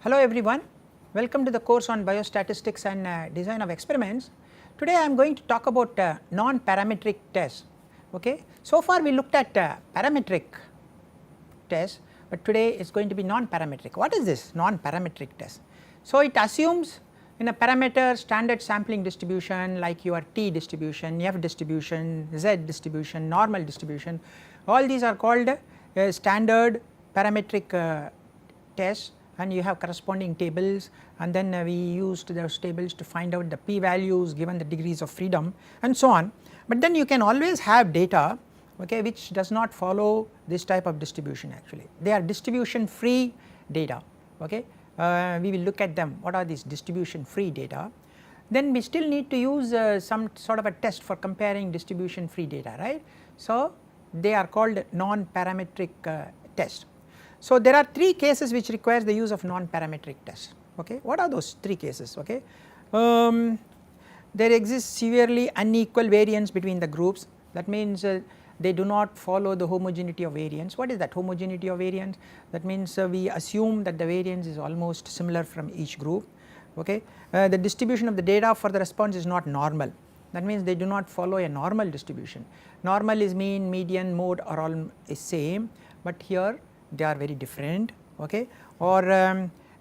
Hello everyone, welcome to the course on biostatistics and design of experiments. Today I am going to talk about non-parametric tests. Okay. So far we looked at parametric tests, but today it is going to be non-parametric. What is this non-parametric test? So it assumes in a parameter standard sampling distribution like your T distribution, F distribution, Z distribution, normal distribution, all these are called standard parametric tests, and you have corresponding tables, and then we used those tables to find out the p values given the degrees of freedom and so on. But then you can always have data, okay, which does not follow this type of distribution. Actually they are distribution free data. Okay. We will look at them, what are these distribution free data. Then we still need to use some sort of a test for comparing distribution free data, right. So they are called non-parametric tests. So there are three cases which requires the use of non-parametric tests. Okay. What are those three cases? Okay. There exists severely unequal variance between the groups, that means they do not follow the homogeneity of variance. What is that homogeneity of variance? That means we assume that the variance is almost similar from each group. Okay. The distribution of the data for the response is not normal, that means they do not follow a normal distribution. Normal is mean, median, mode are all is same, but here they are very different. Okay. Or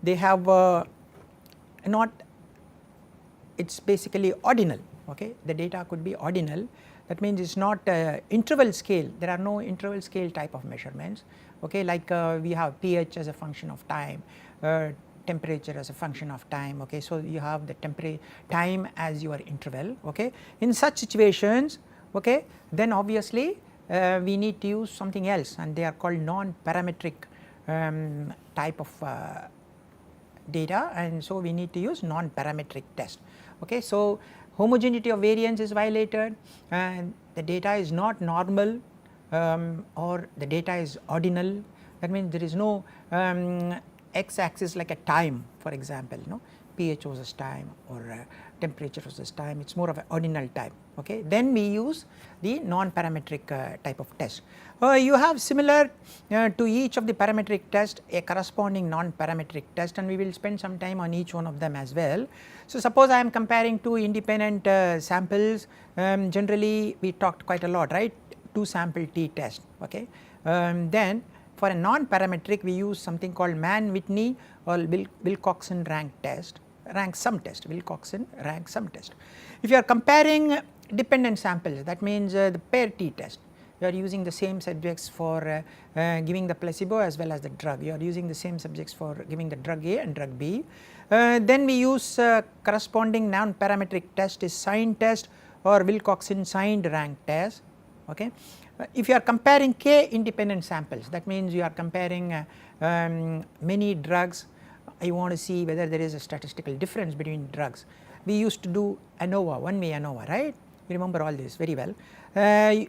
they have not, it is basically ordinal. Okay. The data could be ordinal, that means it is not interval scale, there are no interval scale type of measurements. Okay. Like we have pH as a function of time, temperature as a function of time. Okay. So you have the time as your interval. Okay. In such situations, okay, then obviously we need to use something else, and they are called non-parametric type of data, and so we need to use non-parametric test. Okay. So homogeneity of variance is violated, and the data is not normal or the data is ordinal, that means there is no x axis like a time, for example, pH versus time or temperature versus time, it is more of an ordinal time. Okay. Then we use the non-parametric type of test. You have similar to each of the parametric test a corresponding non-parametric test, and we will spend some time on each one of them as well. So suppose I am comparing two independent samples, generally we talked quite a lot, right, two sample T test. Okay. Then for a non-parametric we use something called Mann-Whitney or Wilcoxon rank test, rank sum test, Wilcoxon rank sum test. If you are comparing dependent samples, that means the pair T test, you are using the same subjects for giving the placebo as well as the drug, you are using the same subjects for giving the drug A and drug B. Then we use corresponding non-parametric test is sign test or Wilcoxon signed rank test. Okay. If you are comparing k independent samples, that means you are comparing many drugs, I want to see whether there is a statistical difference between drugs. We used to do ANOVA, one way ANOVA, right, you remember all this very well.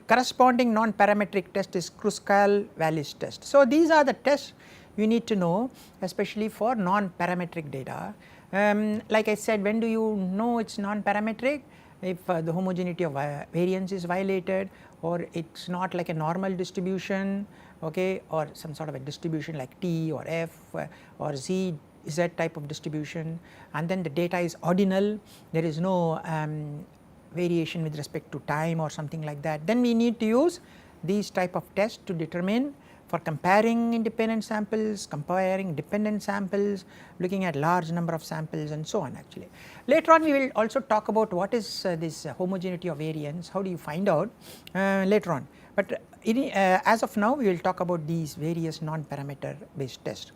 Corresponding non-parametric test is Kruskal-Wallis test. So these are the tests you need to know, especially for non-parametric data. Like I said, when do you know it is non-parametric? If the homogeneity of variance is violated, or it is not like a normal distribution, okay, or some sort of a distribution like T or F or Z type of distribution, and then the data is ordinal, there is no variation with respect to time or something like that, then we need to use these type of tests to determine for comparing independent samples, comparing dependent samples, looking at large number of samples and so on. Actually later on we will also talk about what is this homogeneity of variance, how do you find out later on, but as of now we will talk about these various non-parameter based tests.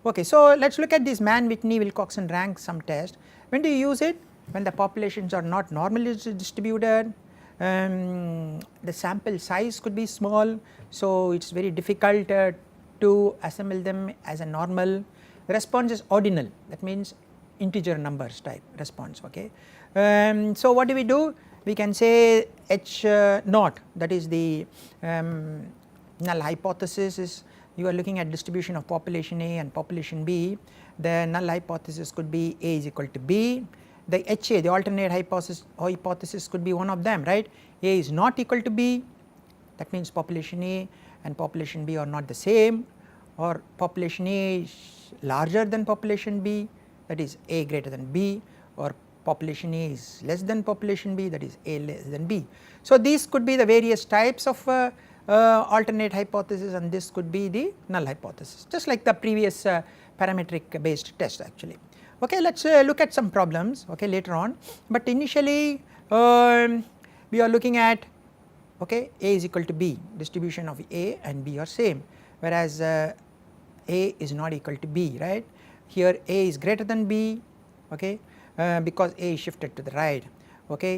Okay. So let us look at this Mann-Whitney Wilcoxon rank sum test. When do you use it? When the populations are not normally distributed, the sample size could be small, so it is very difficult to assemble them as a normal. The response is ordinal, that means integer numbers type response. Okay. So what do? We can say H naught, that is the null hypothesis, is you are looking at distribution of population A and population B. The null hypothesis could be A is equal to B. The HA, the alternate hypothesis could be one of them, right. A is not equal to B, that means population A and population B are not the same, or population A larger than population B, that is A greater than B, or population A is less than population B, that is A less than B. So, these could be the various types of alternate hypothesis, and this could be the null hypothesis, just like the previous parametric based test actually. Okay, let us look at some problems later on, but initially we are looking at A is equal to B, distribution of A and B are same, whereas A is not equal to B, right. Here A is greater than B, because A is shifted to the right.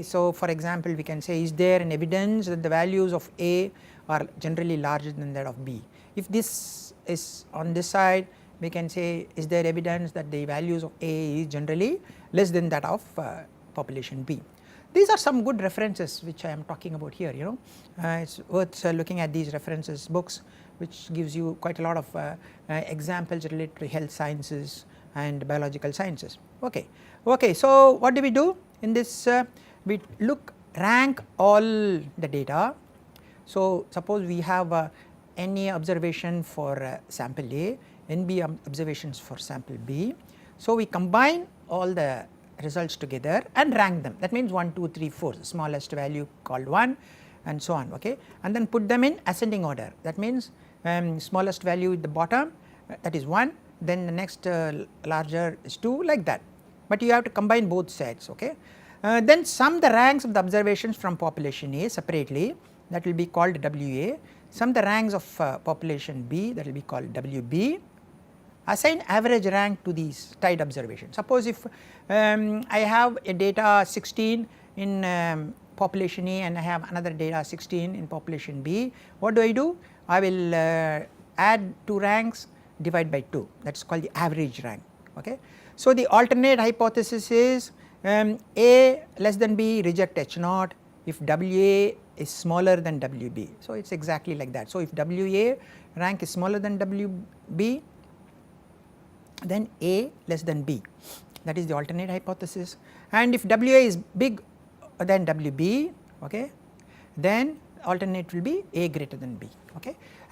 So, for example, we can say, is there an evidence that the values of A are generally larger than that of B? If this is on this side, we can say, is there evidence that the values of A is generally less than that of population B? These are some good references which I am talking about here, it is worth looking at these references books, which gives you quite a lot of examples related to health sciences and biological sciences. So, what do we do in this? We rank all the data. So, suppose we have NA observation for sample A, NB observations for sample B. So, we combine all the results together and rank them, that means 1, 2, 3, 4, the smallest value called 1 and so on, and then put them in ascending order, that means smallest value at the bottom, that is 1, then the next larger is 2, like that, but you have to combine both sides. Then sum the ranks of the observations from population A separately, that will be called WA, sum the ranks of population B, that will be called WB, assign average rank to these tied observations. Suppose if I have a data 16 in population A and I have another data 16 in population B, what do? I will add 2 ranks, divide by 2, that is called the average rank. So, the alternate hypothesis is A less than B, reject H0 if WA is smaller than WB. So, it is exactly like that. So, if WA rank is smaller than WB, then A less than B, that is the alternate hypothesis, and if WA is big than WB, then alternate will be A greater than B,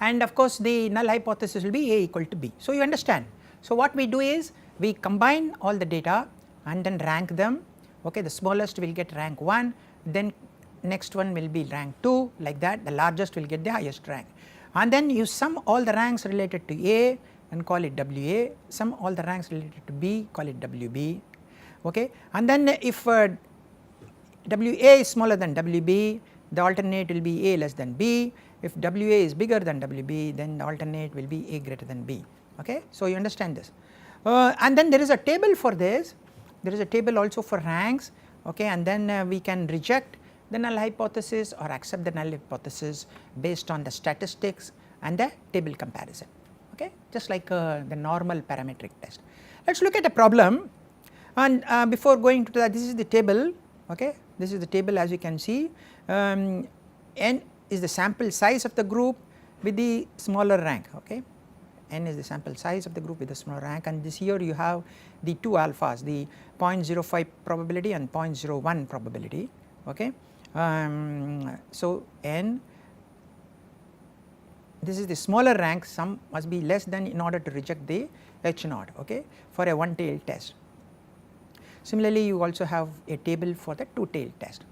and of course the null hypothesis will be A equal to B. So, you understand. So, what we do is we combine all the data and then rank them, the smallest will get rank 1, then next one will be rank 2, like that, the largest will get the highest rank, and then you sum all the ranks related to A and call it WA, sum all the ranks related to B, call it WB, and then if WA is smaller than WB, the alternate will be A less than B. If WA is bigger than WB, then the alternate will be A greater than B. So, you understand this, and then there is a table for this, there is a table also for ranks, and then we can reject the null hypothesis or accept the null hypothesis based on the statistics and the table comparison, just like the normal parametric test. Let us look at a problem, and before going to that, this is the table, this is the table, as you can see. N is the sample size of the group with the smaller rank, N is the sample size of the group with the smaller rank, and this here you have the 2 alphas, the 0.05 probability and 0.01 probability. So, N, this is the smaller rank, sum must be less than in order to reject the H0, for a one-tailed test. Similarly, you also have a table for the two-tailed test.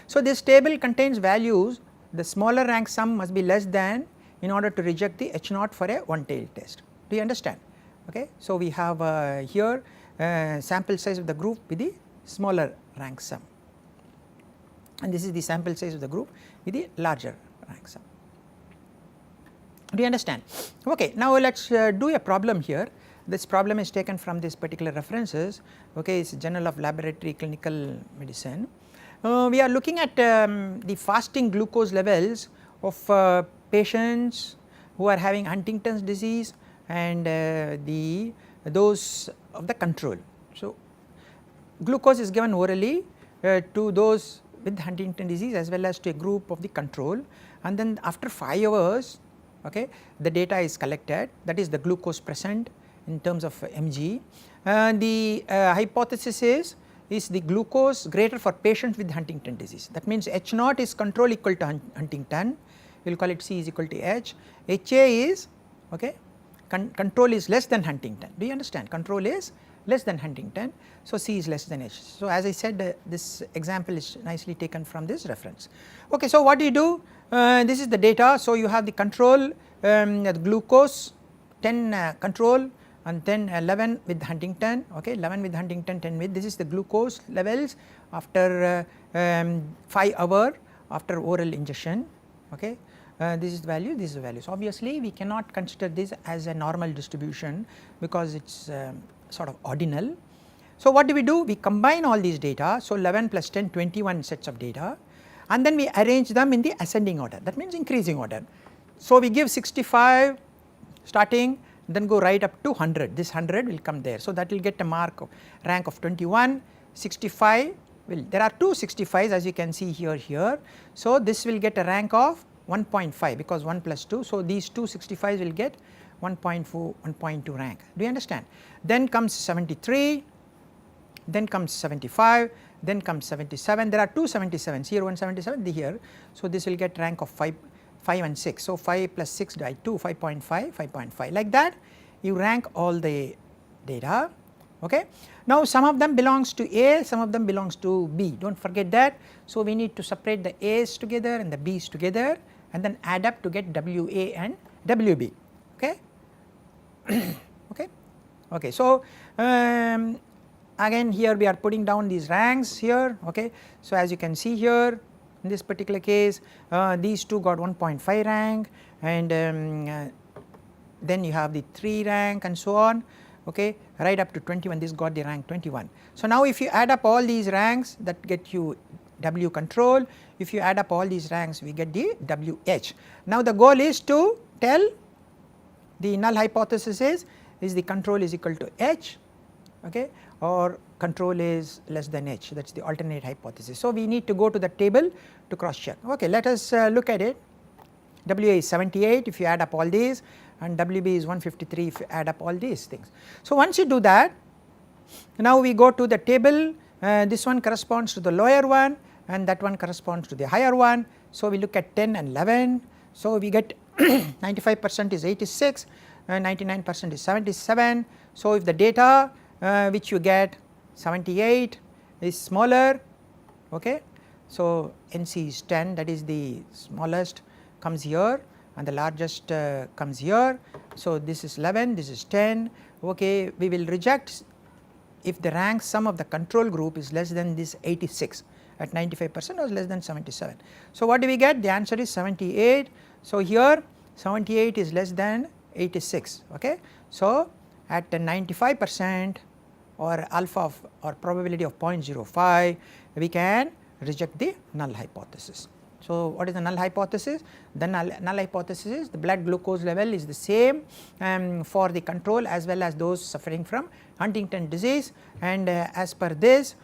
So, this table contains values, the smaller rank sum must be less than in order to reject the H0 for a one-tailed test. Do you understand? So, we have here sample size of the group with the smaller rank sum, and this is the sample size of the group with the larger rank sum. Do you understand? Now let us do a problem here. This problem is taken from this particular references, it is Journal of Laboratory Clinical Medicine. We are looking at the fasting glucose levels of patients who are having Huntington's disease and those of the control. So, glucose is given orally to those with Huntington disease as well as to a group of the control, and then after 5 hours the data is collected, that is the glucose present in terms of mg. The hypothesis is the glucose greater for patients with Huntington disease, that means H0 is control equal to Huntington, we will call it C is equal to H, HA is control is less than Huntington. Do you understand? Control is less than Huntington. So, C is less than H. So, as I said this example is nicely taken from this reference. Okay, so, what do you do? This is the data. So, you have the control the glucose 10 control and then 11 with Huntington, okay, 11 with Huntington, 10 with, this is the glucose levels after 5 hour after oral ingestion, okay. This is the value, this is the value. So, obviously, we cannot consider this as a normal distribution because it is sort of ordinal. So, what do? We combine all these data. So, 11 plus 10, 21 sets of data, and then we arrange them in the ascending order, that means increasing order. So, we give 65 starting, then go right up to 100, this 100 will come there. So, that will get a rank of 21, 65 will, there are two 65s as you can see here. So, this will get a rank of 1.5 because 1 plus 2. So, these two 65s will get 1.4, 1.2 rank. Do you understand? Then comes 73, then comes 75, then comes 77. There are two 77s here, 177 here. So, this will get rank of 5 and 6. So, 5 plus 6 by 2, 5.5, 5.5, like that you rank all the data. Okay. Now, some of them belongs to A, some of them belongs to B, do not forget that. So, we need to separate the A's together and the B's together and then add up to get WA and WB. Okay. Okay. Okay. So, again here we are putting down these ranks here. Okay. So, as you can see here, in this particular case these two got 1.5 rank and then you have the 3 rank and so on, okay, right up to 21, this got the rank 21. So, now if you add up all these ranks that get you W control, if you add up all these ranks we get the WH. Now, the goal is to tell the null hypothesis is the control is equal to H, okay, or control is less than H, that is the alternate hypothesis. So, we need to go to the table to cross check. Okay, let us look at it. WA is 78 if you add up all these and WB is 153 if you add up all these things. So, once you do that, now we go to the table, this one corresponds to the lower one and that one corresponds to the higher one. So, we look at 10 and 11. So, we get 95% is 86, 99% is 77. So, if the data which you get 78 is smaller, okay. So, NC is 10, that is the smallest comes here and the largest comes here. So, this is 11, this is 10, okay. We will reject if the rank sum of the control group is less than this 86 at 95% or less than 77. So, what do we get? The answer is 78. So, here 78 is less than 86, okay. So, at 95% or alpha of or probability of 0.05 we can reject the null hypothesis. So, what is the null hypothesis? The null hypothesis is the blood glucose level is the same for the control as well as those suffering from Huntington disease, and as per this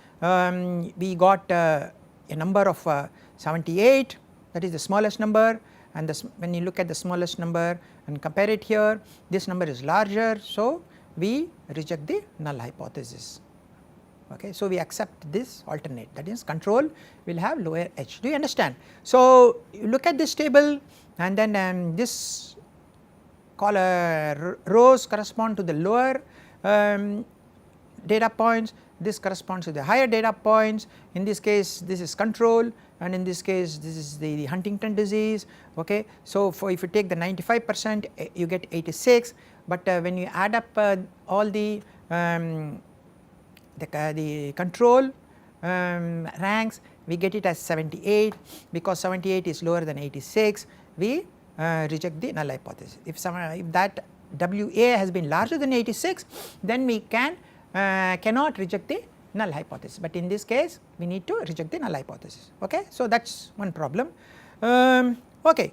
we got a number of 78, that is the smallest number, and when you look at the smallest number and compare it here, this number is larger. So, we reject the null hypothesis. Okay. So, we accept this alternate, that is control will have lower H. Do you understand? So, you look at this table and then this rows correspond to the lower data points, this corresponds to the higher data points. In this case this is control and in this case this is the Huntington disease. Okay. So, if you take the 95% you get 86, but when you add up all the control ranks we get it as 78, because 78 is lower than 86 we reject the null hypothesis. If that WA has been larger than 86 then we cannot reject the null hypothesis, but in this case we need to reject the null hypothesis. Okay. So, that is one problem. Okay.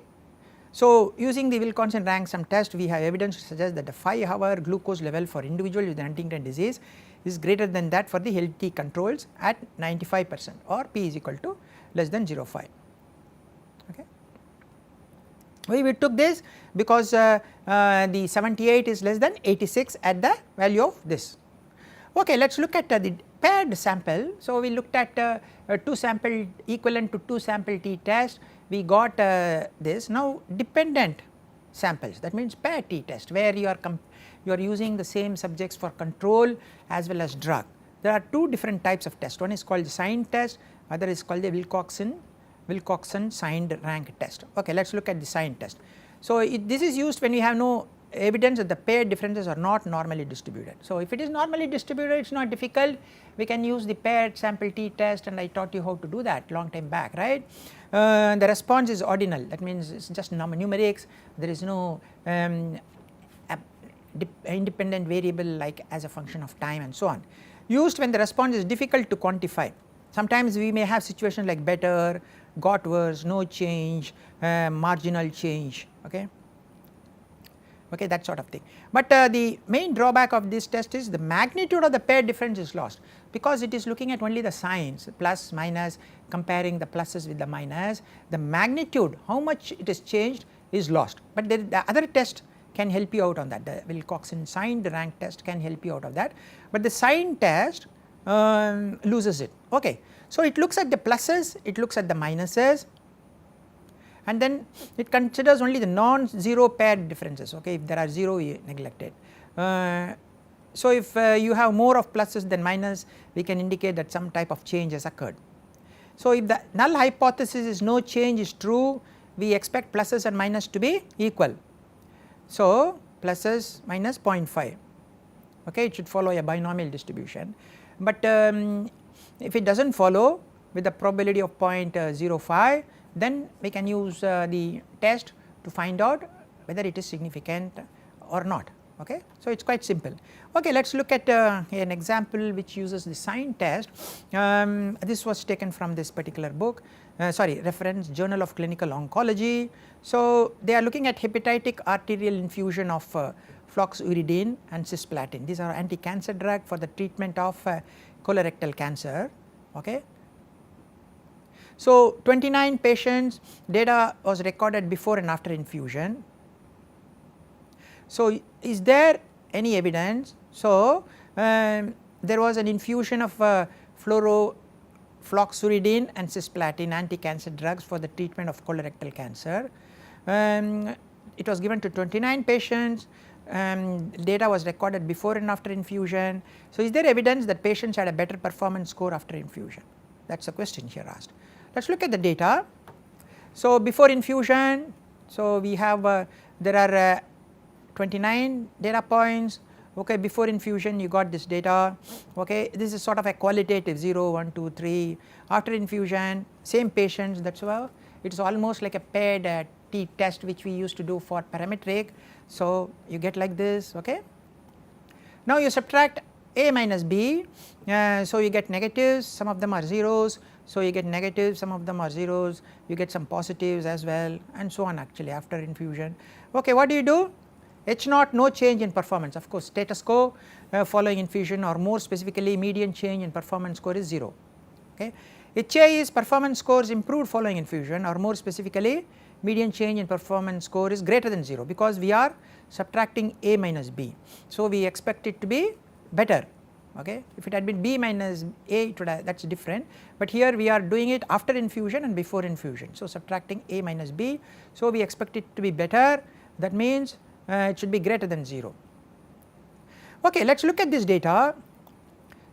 So, using the Wilcoxon rank sum test we have evidence to suggest that the 5-hour glucose level for individual with Huntington disease is greater than that for the healthy controls at 95% or p is equal to less than 0.5. Okay. We took this because the 78 is less than 86 at the value of this. Okay, let us look at the paired sample. So, we looked at 2 sample equivalent to 2 sample t test, we got this. Now, dependent samples, that means pair t-test, where you are using the same subjects for control as well as drug. There are two different types of test, one is called the sign test, other is called the Wilcoxon signed rank test. Okay, let us look at the sign test. So, this is used when we have no evidence that the paired differences are not normally distributed. So, if it is normally distributed, it is not difficult, we can use the paired sample t test, and I taught you how to do that long time back, right. The response is ordinal, that means it is just numerics, there is no independent variable like as a function of time and so on. Used when the response is difficult to quantify. Sometimes we may have situations like better, got worse, no change, marginal change, okay, that sort of thing. But the main drawback of this test is the magnitude of the pair difference is lost, because it is looking at only the signs, plus, minus, comparing the pluses with the minus, the magnitude, how much it is changed is lost. But the other test can help you out on that, the Wilcoxon signed rank test can help you out of that, but the sign test loses it. Okay. So, it looks at the pluses, it looks at the minuses, and then it considers only the non-zero paired differences, okay, if there are 0 we neglect it. So, if you have more of pluses than minus, we can indicate that some type of change has occurred. So, if the null hypothesis is no change is true, we expect pluses and minus to be equal. So, pluses minus 0.5, okay, it should follow a binomial distribution, but if it does not follow with the probability of 0.05, then we can use the test to find out whether it is significant or not. Okay. So, it is quite simple. Okay, let us look at an example which uses the sign test. This was taken from this particular book, reference Journal of Clinical Oncology. So, they are looking at hepatic arterial infusion of floxuridine and cisplatin. These are anti-cancer drug for the treatment of colorectal cancer. Okay. So, 29 patients data was recorded before and after infusion. So, is there any evidence? So, there was an infusion of floxuridine and cisplatin anti-cancer drugs for the treatment of colorectal cancer. It was given to 29 patients, data was recorded before and after infusion. So, is there evidence that patients had a better performance score after infusion? That is the question here asked. Let us look at the data. So, before infusion, so we have there are 29 data points. Okay, before infusion you got this data. Okay, this is sort of a qualitative 0, 1, 2, 3. After infusion, same patients, that is why it is almost like a paired t test which we used to do for parametric. So, you get like this. Okay. Now, you subtract A minus B, so you get negatives, some of them are zeros. So, you get negatives, some of them are zeros, you get some positives as well, and so on actually after infusion. Okay, what do? H naught, no change in performance, of course status quo following infusion, or more specifically median change in performance score is 0. Okay. HA is performance scores improved following infusion, or more specifically median change in performance score is greater than 0, because we are subtracting A minus B. So, we expect it to be better. Okay. If it had been B minus A, that is different, but here we are doing it after infusion and before infusion. So, subtracting A minus B, so we expect it to be better, that means it should be greater than 0. Okay, let us look at this data.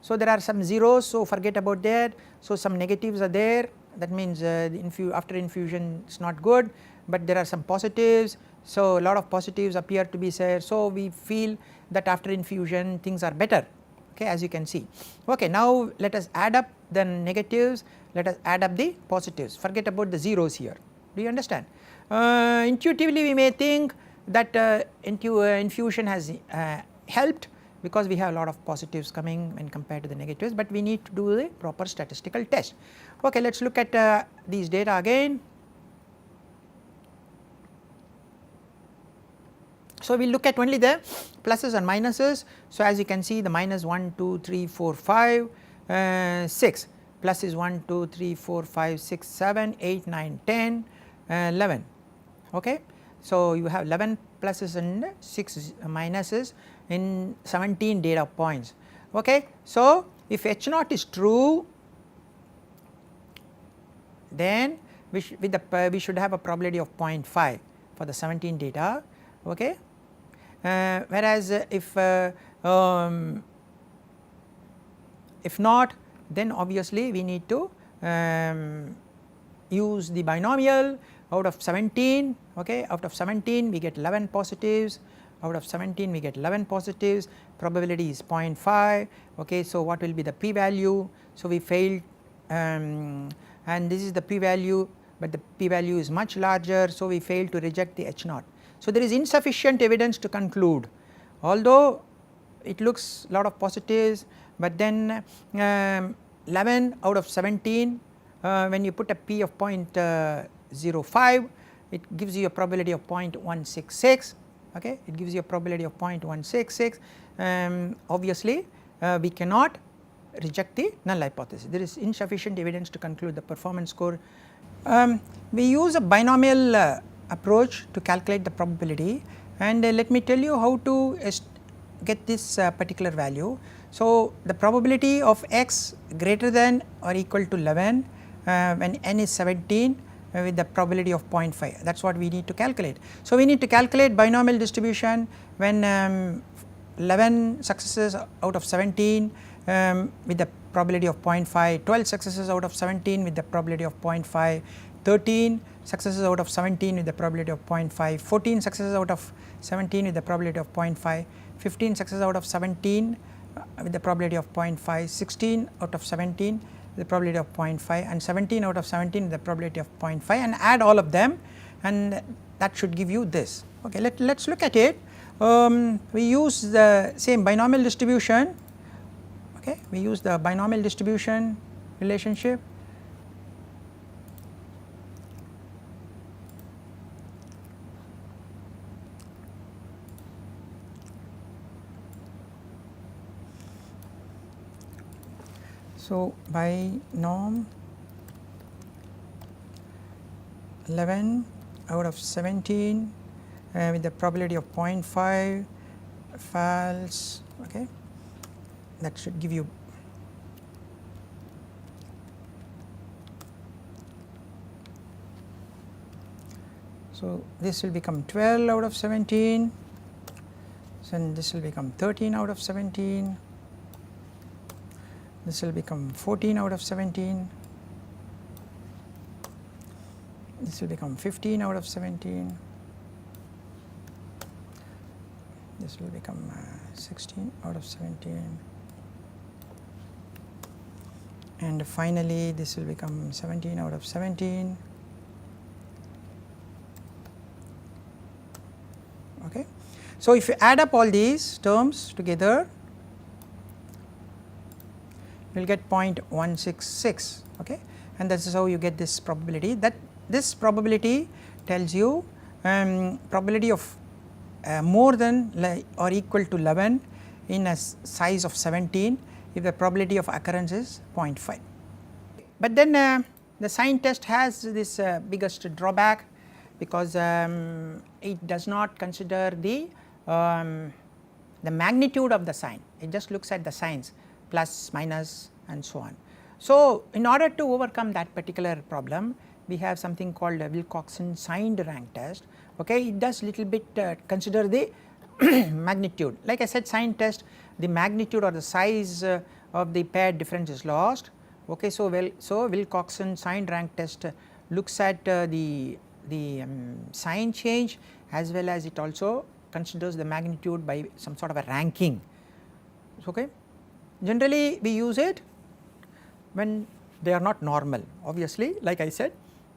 So, there are some zeros, so forget about that. So, some negatives are there, that means after infusion it is not good, but there are some positives. So, a lot of positives appear to be there. So, we feel that after infusion things are better, okay, as you can see. Okay, now let us add up the negatives, let us add up the positives, forget about the zeros here. Do you understand? Intuitively we may think that infusion has helped, because we have a lot of positives coming when compared to the negatives, but we need to do the proper statistical test. Okay, let us look at these data again. So, we will look at only the pluses and minuses. So, as you can see, the minus 1, 2, 3, 4, 5, 6, plus is 1, 2, 3, 4, 5, 6, 7, 8, 9, 10, 11. Okay. So, you have 11 pluses and 6 minuses in 17 data points. Okay. So, if H naught is true, then we should have a probability of 0.5 for the 17 data. okay. Whereas if not, then obviously we need to use the binomial. Out of 17, okay, out of 17 we get 11 positives, out of 17 we get 11 positives, probability is 0.5, okay. So what will be the p value? So we failed, and this is the p value, but the p value is much larger, so we failed to reject the H naught. So there is insufficient evidence to conclude, although it looks lot of positives, but then 11 out of 17, when you put a p of 0.05, it gives you a probability of 0.166, okay, it gives you a probability of 0.166. Obviously we cannot reject the null hypothesis, there is insufficient evidence to conclude the performance score. We use a binomial approach to calculate the probability, and let me tell you how to get this particular value. So the probability of x greater than or equal to 11 when n is 17 with the probability of 0.5, that is what we need to calculate. So we need to calculate binomial distribution when 11 successes out of 17 with the probability of 0.5, 12 successes out of 17 with the probability of 0.5, 13 successes out of 17 with the probability of 0.5, 14 successes out of 17 with the probability of 0.5, 15 successes out of 17 with the probability of 0.5, 16 out of 17 with the probability of 0.5, and 17 out of 17 with the probability of 0.5, and add all of them, and that should give you this. Okay, let us look at it. We use the same binomial distribution, okay, we use the binomial distribution relationship. So binom 11 out of 17 with the probability of 0.5 false, okay, that should give you so this will become 12 out of 17, so this will become 13 out of 17, this will become 14 out of 17, this will become 15 out of 17, this will become 16 out of 17, and finally this will become 17 out of 17. Okay. So if you add up all these terms together, you will get 0.166, okay, and that is how you get this probability. That this probability tells you probability of more than or equal to 11 in a size of 17 if the probability of occurrence is 0.5. But then the sign test has this biggest drawback, because it does not consider the magnitude of the sign, it just looks at the signs plus, minus, and so on. So in order to overcome that particular problem, we have something called a Wilcoxon signed rank test, okay. It does little bit consider the magnitude. Like I said, sign test, the magnitude or the size of the paired difference is lost, okay. So Wilcoxon signed rank test looks at the sign change, as well as it also considers the magnitude by some sort of a ranking, okay. Generally we use it when they are not normal. Obviously, like I said,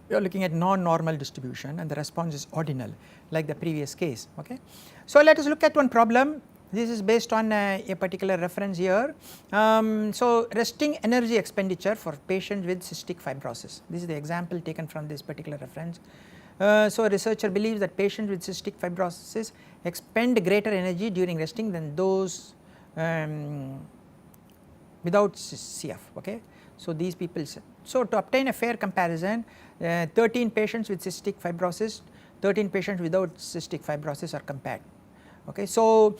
we are looking at non-normal distribution and the response is ordinal, like the previous case, okay. So let us look at one problem. This is based on a particular reference here. So resting energy expenditure for patients with cystic fibrosis, this is the example taken from this particular reference. So a researcher believes that patients with cystic fibrosis expend greater energy during resting than those without CF, okay. So these people, so to obtain a fair comparison, 13 patients with cystic fibrosis, 13 patients without cystic fibrosis are compared, okay. So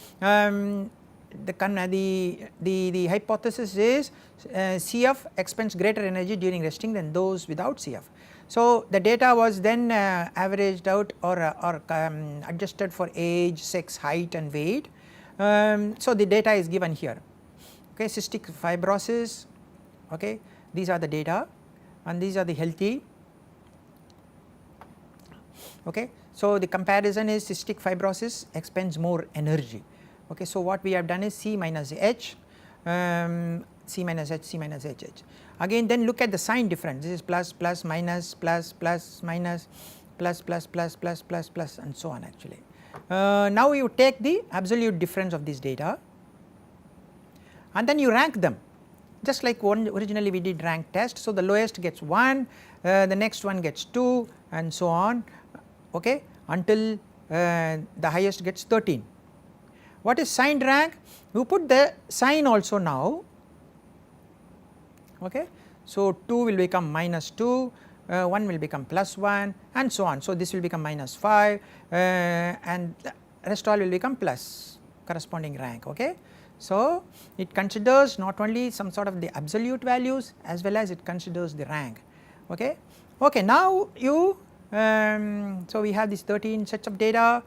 the hypothesis is CF expends greater energy during resting than those without CF. So the data was then averaged out or adjusted for age, sex, height and weight. So the data is given here, okay, cystic fibrosis, okay, these are the data and these are the healthy, okay. So the comparison is cystic fibrosis expends more energy, okay. So what we have done is C minus H, C minus H, C minus H, H. Again then look at the sign difference, this is plus, plus, minus, plus, plus, minus, plus, plus, plus, plus, plus, plus and so on actually. Now you take the absolute difference of this data and then you rank them just like originally we did rank test. So the lowest gets 1, the next one gets 2 and so on, okay, until the highest gets 13. What is signed rank? You put the sign also now, okay. So 2 will become minus 2, 1 will become plus 1 and so on. So this will become minus 5 and the rest all will become plus corresponding rank, okay. So it considers not only some sort of the absolute values as well as it considers the rank, okay. Okay, now you so we have these 13 sets of data,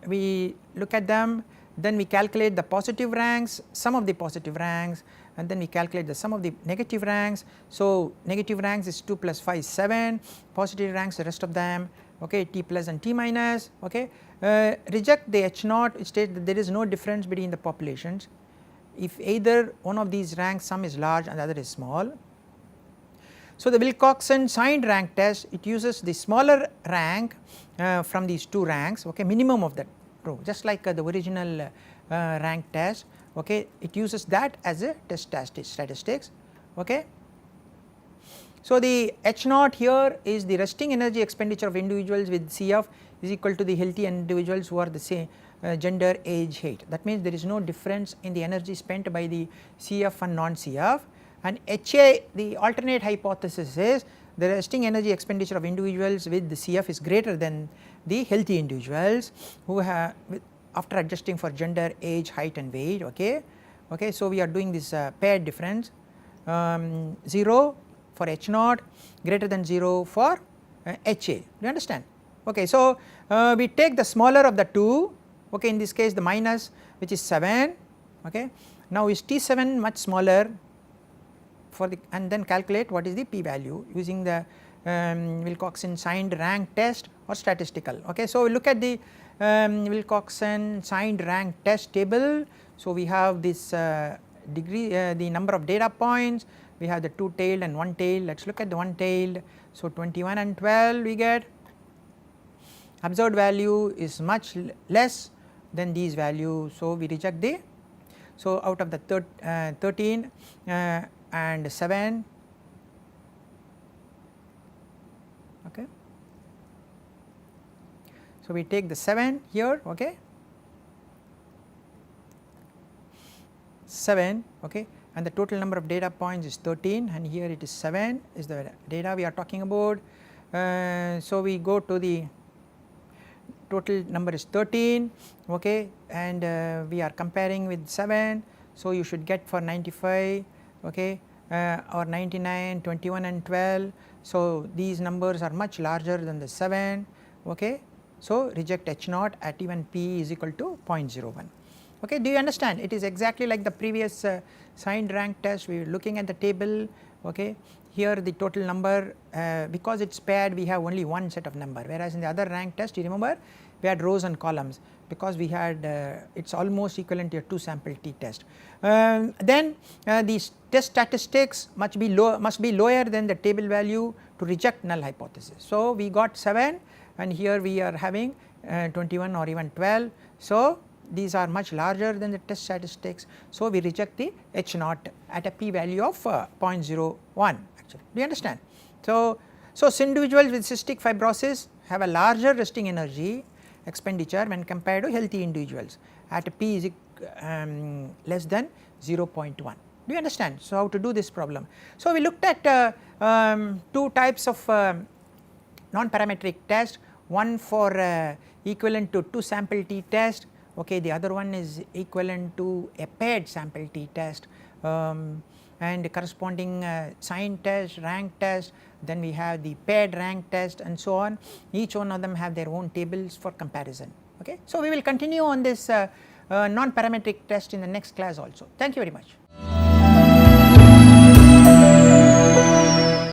we look at them, then we calculate the positive ranks, sum of the positive ranks and then we calculate the sum of the negative ranks. So negative ranks is 2 plus 5 is 7, positive ranks the rest of them, okay, T plus and T minus, okay. Reject the H naught, it states that there is no difference between the populations if either one of these ranks sum is large and the other is small. So the Wilcoxon signed rank test, it uses the smaller rank from these two ranks, okay, minimum of that row, just like the original rank test, okay, it uses that as a test statistics, okay. So the H naught here is the resting energy expenditure of individuals with CF is equal to the healthy individuals who are the same gender, age, height. That means there is no difference in the energy spent by the CF and non-CF. And HA, the alternate hypothesis is the resting energy expenditure of individuals with the CF is greater than the healthy individuals who have after adjusting for gender, age, height and weight, okay. Okay, so we are doing this paired difference, 0 for H naught, greater than 0 for HA, do you understand? Okay, so we take the smaller of the two, okay, in this case the minus which is 7, okay. Now is T7 much smaller for the and then calculate what is the p value using the Wilcoxon signed rank test or statistical, okay. So we look at the Wilcoxon signed rank test table. So we have this degree the number of data points, we have the two tailed and one tailed. Let us look at the one tailed. So 21 and 12 we get, observed value is much less than these values, so we reject the, so out of the 13 and 7, okay. So we take the 7 here, okay, 7, okay, and the total number of data points is 13 and here it is 7 is the data we are talking about. So we go to the total number is 13, okay, and we are comparing with 7. So you should get for 95, okay, or 99, 21 and 12. So these numbers are much larger than the 7, okay. So reject H naught at even p is equal to 0.01, okay. Do you understand? It is exactly like the previous signed rank test. We were looking at the table, okay. Here the total number because it is paired we have only one set of number, whereas in the other rank test you remember we had rows and columns because we had it is almost equivalent to a 2 sample t test. Then these test statistics must be lower than the table value to reject null hypothesis. So we got 7 and here we are having 21 or even 12. So these are much larger than the test statistics. So we reject the H naught at a p value of 0.01 actually. Do you understand? So individuals with cystic fibrosis have a larger resting energy expenditure when compared to healthy individuals at a p is less than 0.1. Do you understand? So how to do this problem? So we looked at two types of non-parametric test, one for equivalent to 2 sample t test, okay, the other one is equivalent to a paired sample t test, and corresponding sign test, rank test, then we have the paired rank test and so on. Each one of them have their own tables for comparison. Okay. So, we will continue on this non-parametric test in the next class also. Thank you very much.